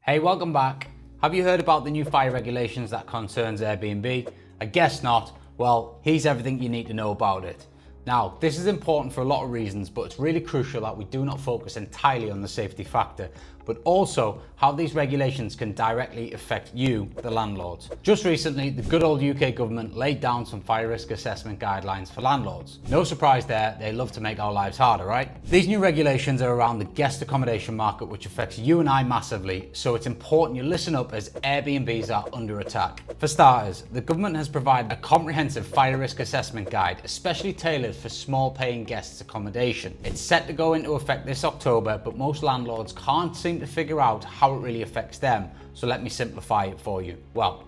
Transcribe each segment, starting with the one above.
Hey, welcome back. Have you heard about the new fire regulations that concerns Airbnb? I guess not. Well, here's everything you need to know about it. Now, this is important for a lot of reasons, but it's really crucial that we do not focus entirely on the safety factor, but also how these regulations can directly affect you, the landlords. Just recently, the good old UK government laid down some fire risk assessment guidelines for landlords. No surprise there, they love to make our lives harder, right? These new regulations are around the guest accommodation market, which affects you and I massively, so it's important you listen up as Airbnbs are under attack. For starters, the government has provided a comprehensive fire risk assessment guide, especially tailored for small paying guests accommodation. It's set to go into effect this October, but most landlords can't seem to figure out how it really affects them, so let me simplify it for you. Well,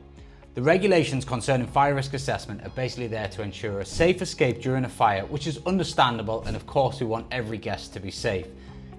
the regulations concerning fire risk assessment are basically there to ensure a safe escape during a fire, which is understandable, and of course we want every guest to be safe.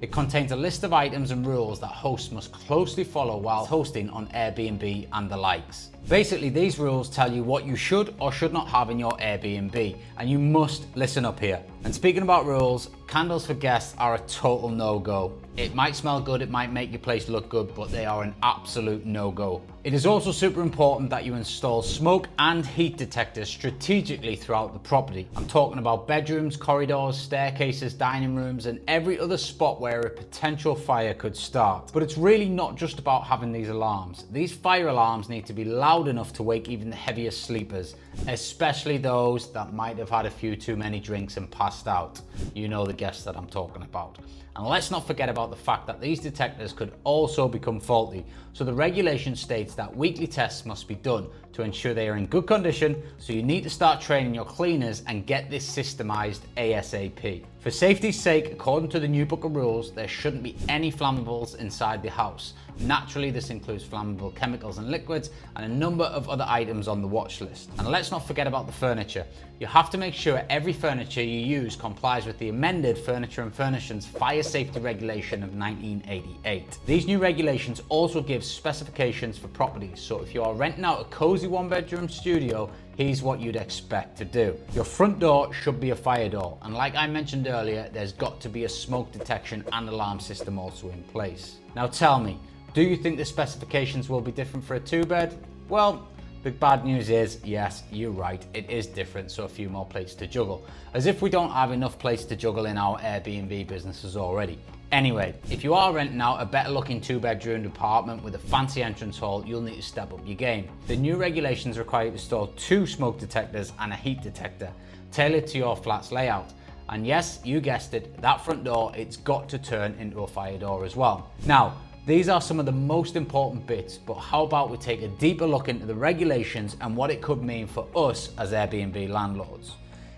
It contains a list of items and rules that hosts must closely follow while hosting on Airbnb and the likes. Basically, these rules tell you what you should or should not have in your Airbnb, and you must listen up here. And speaking about rules, candles for guests are a total no-go. It might smell good, it might make your place look good, but they are an absolute no-go. It is also super important that you install smoke and heat detectors strategically throughout the property. I'm talking about bedrooms, corridors, staircases, dining rooms, and every other spot where a potential fire could start. But it's really not just about having these alarms. These fire alarms need to be loud enough to wake even the heaviest sleepers, especially those that might have had a few too many drinks and passed out. You know the guests that I'm talking about. And let's not forget about the fact that these detectors could also become faulty. So the regulation states that weekly tests must be done to ensure they are in good condition, so you need to start training your cleaners and get this systemized ASAP. For safety's sake, according to the new book of rules, there shouldn't be any flammables inside the house. Naturally, this includes flammable chemicals and liquids and a number of other items on the watch list. And let's not forget about the furniture. You have to make sure every furniture you use complies with the amended Furniture and Furnishings Fire Safety Regulation of 1988. These new regulations also give specifications for properties, so if you are renting out a cozy one-bedroom studio, here's what you'd expect to do. Your front door should be a fire door, and like I mentioned earlier, there's got to be a smoke detection and alarm system also in place. Now tell me, do you think the specifications will be different for a 2-bed? Well, the bad news is, yes, you're right, it is different, so a few more plates to juggle. As if we don't have enough plates to juggle in our Airbnb businesses already. Anyway, if you are renting out a better looking 2-bedroom apartment with a fancy entrance hall, you'll need to step up your game. The new regulations require you to install 2 smoke detectors and a heat detector, tailored to your flat's layout. And yes, you guessed it, that front door, it's got to turn into a fire door as well. Now, these are some of the most important bits, but how about we take a deeper look into the regulations and what it could mean for us as Airbnb landlords.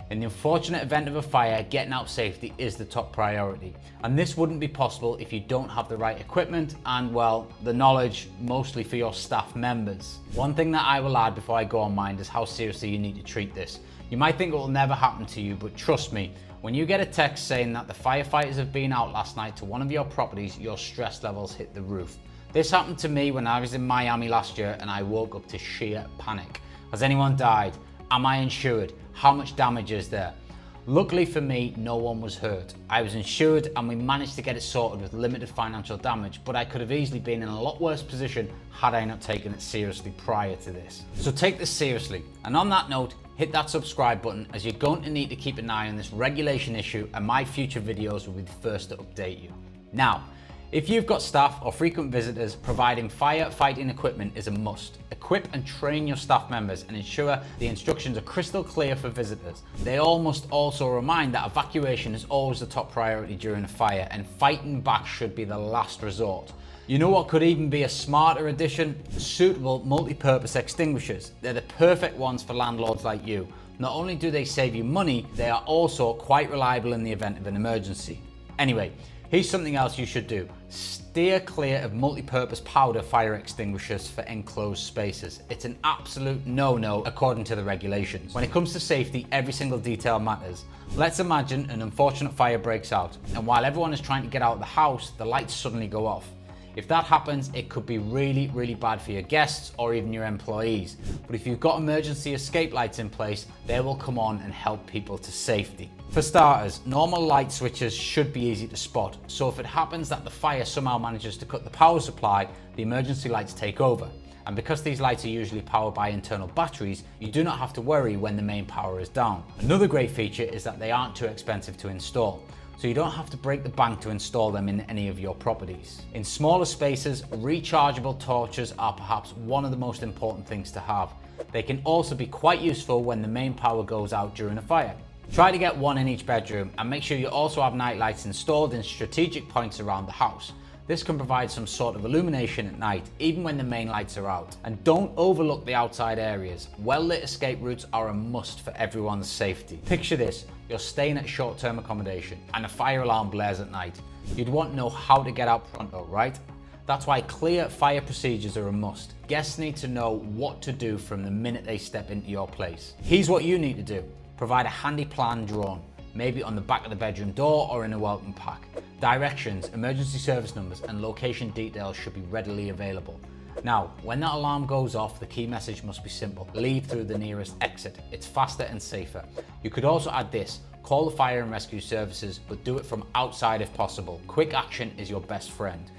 In the unfortunate event of a fire, getting out safely is the top priority. And this wouldn't be possible if you don't have the right equipment and, well, the knowledge mostly for your staff members. One thing that I will add before I go on mine is how seriously you need to treat this. You might think it will never happen to you, but trust me, when you get a text saying that the firefighters have been out last night to one of your properties, your stress levels hit the roof. This happened to me when I was in Miami last year and I woke up to sheer panic. Has anyone died? Am I insured? How much damage is there? Luckily for me, no one was hurt. I was insured and we managed to get it sorted with limited financial damage, but I could have easily been in a lot worse position had I not taken it seriously prior to this. So take this seriously. And on that note, hit that subscribe button, as you're going to need to keep an eye on this regulation issue, and my future videos will be the first to update you. Now, if you've got staff or frequent visitors, providing firefighting equipment is a must. Equip and train your staff members and ensure the instructions are crystal clear for visitors. They all must also remind that evacuation is always the top priority during a fire, and fighting back should be the last resort. You know what could even be a smarter addition? Suitable multi-purpose extinguishers. They're the perfect ones for landlords like you. Not only do they save you money, they are also quite reliable in the event of an emergency. Anyway, here's something else you should do. Steer clear of multi-purpose powder fire extinguishers for enclosed spaces. It's an absolute no-no according to the regulations. When it comes to safety, every single detail matters. Let's imagine an unfortunate fire breaks out, and while everyone is trying to get out of the house, the lights suddenly go off. If that happens, it could be really, really bad for your guests or even your employees. But if you've got emergency escape lights in place, they will come on and help people to safety. For starters, normal light switches should be easy to spot. So if it happens that the fire somehow manages to cut the power supply, the emergency lights take over. And because these lights are usually powered by internal batteries, you do not have to worry when the main power is down. Another great feature is that they aren't too expensive to install, so you don't have to break the bank to install them in any of your properties. In smaller spaces, rechargeable torches are perhaps one of the most important things to have. They can also be quite useful when the main power goes out during a fire. Try to get one in each bedroom and make sure you also have night lights installed in strategic points around the house. This can provide some sort of illumination at night, even when the main lights are out. And don't overlook the outside areas. Well-lit escape routes are a must for everyone's safety. Picture this, you're staying at short-term accommodation and a fire alarm blares at night. You'd want to know how to get out pronto, right? That's why clear fire procedures are a must. Guests need to know what to do from the minute they step into your place. Here's what you need to do. Provide a handy plan drawn, maybe on the back of the bedroom door or in a welcome pack. Directions, emergency service numbers, and location details should be readily available. Now, when that alarm goes off, the key message must be simple. Leave through the nearest exit. It's faster and safer. You could also add this. Call the fire and rescue services, but do it from outside if possible. Quick action is your best friend.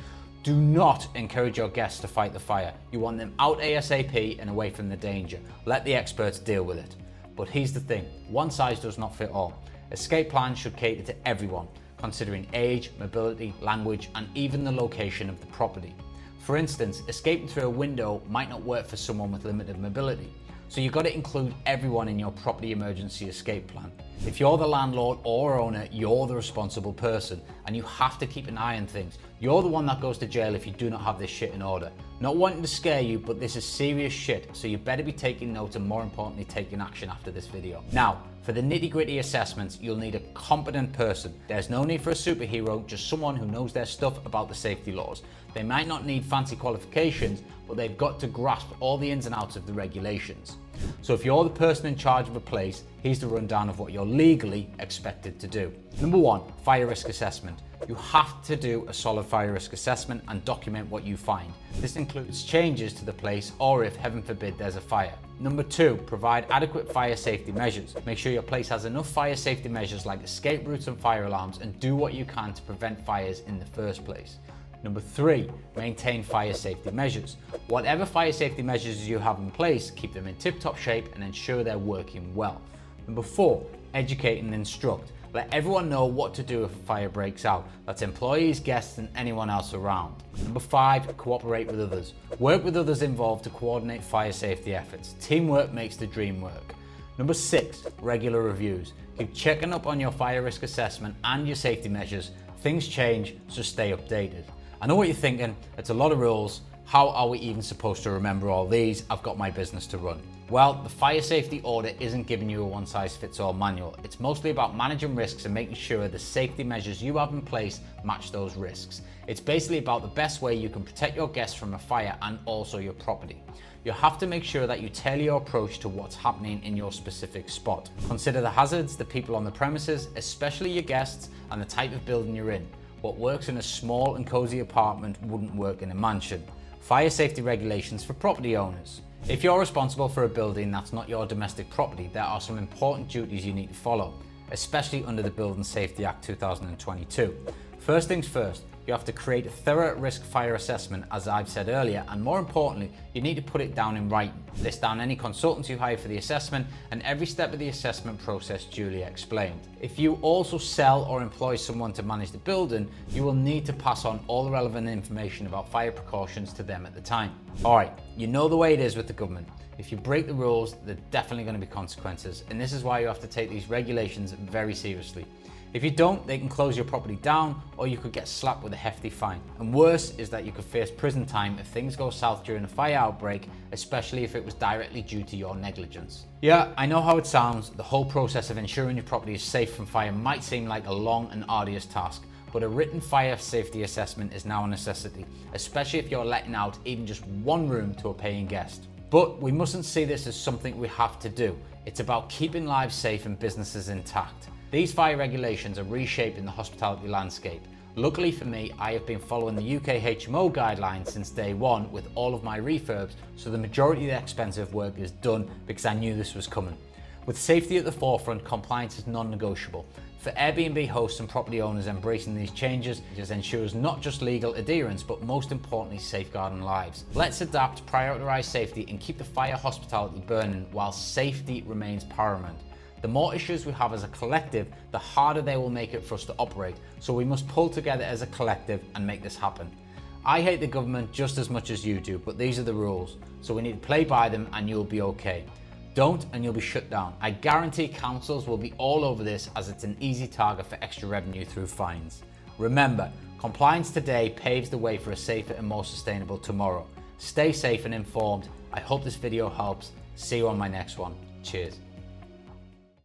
Do not encourage your guests to fight the fire. You want them out ASAP and away from the danger. Let the experts deal with it. But here's the thing, one size does not fit all. Escape plans should cater to everyone, considering age, mobility, language, and even the location of the property. For instance, escaping through a window might not work for someone with limited mobility, so you've got to include everyone in your property emergency escape plan. If you're the landlord or owner, you're the responsible person, and you have to keep an eye on things. You're the one that goes to jail if you do not have this shit in order. Not wanting to scare you, but this is serious shit, so you better be taking notes and more importantly, taking action after this video. Now, for the nitty-gritty assessments, you'll need a competent person. There's no need for a superhero, just someone who knows their stuff about the safety laws. They might not need fancy qualifications, but they've got to grasp all the ins and outs of the regulations. So if you're the person in charge of a place, here's the rundown of what you're legally expected to do. Number 1, fire risk assessment. You have to do a solid fire risk assessment and document what you find. This includes changes to the place or if, heaven forbid, there's a fire. Number 2, provide adequate fire safety measures. Make sure your place has enough fire safety measures like escape routes and fire alarms, and do what you can to prevent fires in the first place. Number 3, maintain fire safety measures. Whatever fire safety measures you have in place, keep them in tip-top shape and ensure they're working well. Number 4, educate and instruct. Let everyone know what to do if a fire breaks out. That's employees, guests, and anyone else around. Number 5, cooperate with others. Work with others involved to coordinate fire safety efforts. Teamwork makes the dream work. Number 6, regular reviews. Keep checking up on your fire risk assessment and your safety measures. Things change, so stay updated. I know what you're thinking, it's a lot of rules. How are we even supposed to remember all these? I've got my business to run. Well, the fire safety audit isn't giving you a one-size-fits-all manual. It's mostly about managing risks and making sure the safety measures you have in place match those risks. It's basically about the best way you can protect your guests from a fire and also your property. You have to make sure that you tailor your approach to what's happening in your specific spot. Consider the hazards, the people on the premises, especially your guests, and the type of building you're in. What works in a small and cozy apartment wouldn't work in a mansion. Fire safety regulations for property owners. If you're responsible for a building that's not your domestic property, there are some important duties you need to follow, especially under the Building Safety Act 2022. First things first, you have to create a thorough risk fire assessment, as I've said earlier, and more importantly, you need to put it down in writing. List down any consultants you hire for the assessment and every step of the assessment process duly explained. If you also sell or employ someone to manage the building, you will need to pass on all the relevant information about fire precautions to them at the time. Alright, you know the way it is with the government. If you break the rules, there are definitely going to be consequences, and this is why you have to take these regulations very seriously. If you don't, they can close your property down, or you could get slapped with a hefty fine. And worse is that you could face prison time if things go south during a fire outbreak, especially if it was directly due to your negligence. Yeah, I know how it sounds. The whole process of ensuring your property is safe from fire might seem like a long and arduous task, but a written fire safety assessment is now a necessity, especially if you're letting out even just one room to a paying guest. But we mustn't see this as something we have to do. It's about keeping lives safe and businesses intact. These fire regulations are reshaping the hospitality landscape. Luckily for me, I have been following the UK HMO guidelines since day one with all of my refurbs, so the majority of the expensive work is done because I knew this was coming. With safety at the forefront, compliance is non-negotiable. For Airbnb hosts and property owners, embracing these changes just ensures not just legal adherence, but most importantly, safeguarding lives. Let's adapt, prioritize safety, and keep the fire hospitality burning while safety remains paramount. The more issues we have as a collective, the harder they will make it for us to operate. So we must pull together as a collective and make this happen. I hate the government just as much as you do, but these are the rules. So we need to play by them and you'll be okay. Don't and you'll be shut down. I guarantee councils will be all over this as it's an easy target for extra revenue through fines. Remember, compliance today paves the way for a safer and more sustainable tomorrow. Stay safe and informed. I hope this video helps. See you on my next one. Cheers.